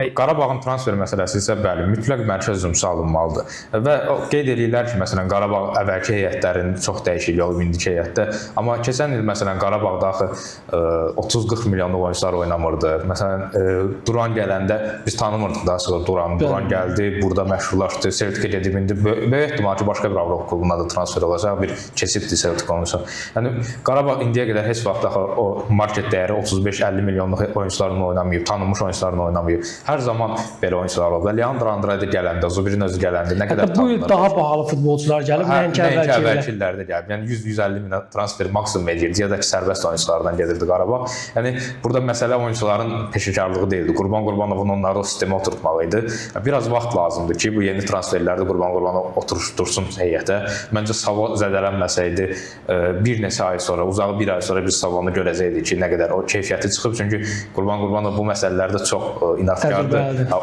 Qarabağın transfer məsələsi isə bəli, mütləq mərkəz hücumçusu alınmalıdır. Və qeyd edirlər ki, məsələn, Qarabağ əvvəlki heyətlərin çox dəyişikliyi olub indiki heyətdə. Amma keçən il məsələn Qarabağda axı 30-40 milyonluq oyunçular oynamırdı. Məsələn, Duran gələndə biz tanımırdıq daha sonra Duranı. Duran gəldi, burada məşhurlaşdı, Celticə gedib indi böyük ehtimal ki, başqa bir Avropa klubuna da transfer olacaq, bir keçiddir Celtic onun üçün. Yəni Qarabağ indiyə qədər heç vaxt axı o market dəyəri 35-50 milyonluq oyunçularla oynamayıb, tanınmış oyunçularla oynamayıb. Hər zaman belə oyunçular oldu. Leandro Andrade gələndə, Zubirin özü gələndə nə qədər tanınır. Bu il daha bahalı futbolçular gəlib, nəinki əvvəlki illərdə gəlib. Yəni 100-150 min transfer maksimum edirdi ya da ki, sərbəst oyunçulardan gedirdi Qarabağ. Yəni burada məsələ oyunçuların peşəkarlığı deyildi. Qurban Qurbanovun onları o sistemə oturtmağı idi. Biraz vaxt lazımdır ki, bu yeni transferlərdə Qurban Qurbanov otursun heyətə. Məncə Savo zədələnməsəydi, bir neçə ay sonra, uzağı bir ay sonra biz Savonu görəcəkdik ki, nə qədər o keyfiyyəti çıxıb. Çünki Qurban Qurbanov bu məsələlərdə çox inatkardır.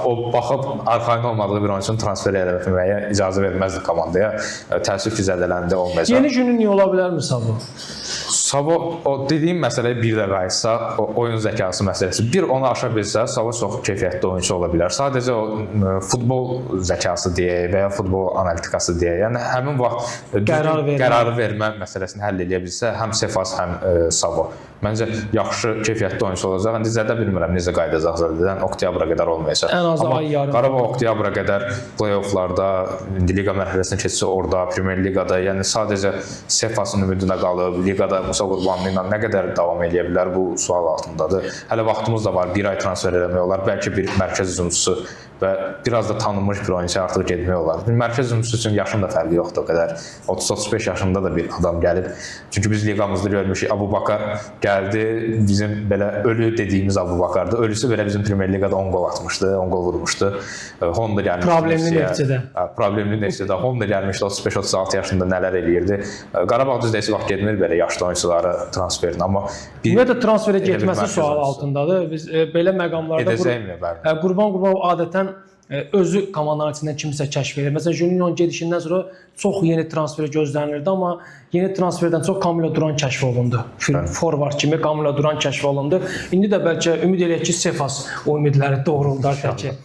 O baxıb arxayın olmadığı bir oyunçunu transfer etməyə icazə verməzdi komandaya. Təəssüf ki, zədələndə olmayacaq. Yeni günün iyi ola bilərmi Savo? Savo, o dediyim məsələyə bir də qayıtsa, o oyun zəkası məsələsi. Bir onu aşa bilsə, Savo çox keyfiyyətli oyunçu ola bilər. Sadəcə o futbol zəkası deyək və ya futbol analitikası deyək. Yəni həmin vaxt qərar vermə məsələsini həll edə bilsə, həm Sefas, həm Savo. Məncə yaxşı keyfiyyətli oyunçu olacaq. İndi zədə bilmirəm necə qayıdacaq zədədən, oktyabra qədər olmayacaq. Ən az ay yarım. Qarabağ oktyabra qədər play-offlarda, indi liqa mərhələsində keçsə orada, Premyer Liqada, yəni sadəcə Sefasın ümidinə qalıb, liqada Musa Qurbanlı ilə nə qədər davam edə bilər bu sual altındadır. Hələ vaxtımız da var, bir ay transfer eləmək olar, bəlkə bir mərkəz hücumçusu və biraz da tanınmış bir oyuncu artıq getmək olar. Mərkəz hücumçusu üçün yaşın da fərqi yoxdur o qədər. 30-35 yaşında da bir adam gəlib. Çünki biz liqamızda görmüşük, Abubakar gəldi, bizim belə ölü dediyimiz Abubakardı. Ölüsü belə bizim Premyer Liqada 10 qol atmışdı, 10 qol vurmuşdu. Honda gəlmişdi. Problemli Neftçidə. Problemli Neftçidə. Honda gəlmişdi, 35-36 yaşında nələr eləyirdi. Qarabağ düz deyəsi vaxt getmir belə yaşlı oyunçuları transferin. Amma ümumiyyətlə transferə getməsi sual altındadır. Biz belə məqamlarda Qurban Qurbanov adətən özü komandanın içindən kimisə kəşf edir. Məsələn, Juninho'nun gedişindən sonra çox yeni transfer gözlənilirdi, amma yeni transferdən çox Camilo Duran kəşf olundu. Forvard kimi Camilo Duran kəşf olundu. İndi də bəlkə ümid eləyək ki, Sefas o ümidləri doğruldar tək ki.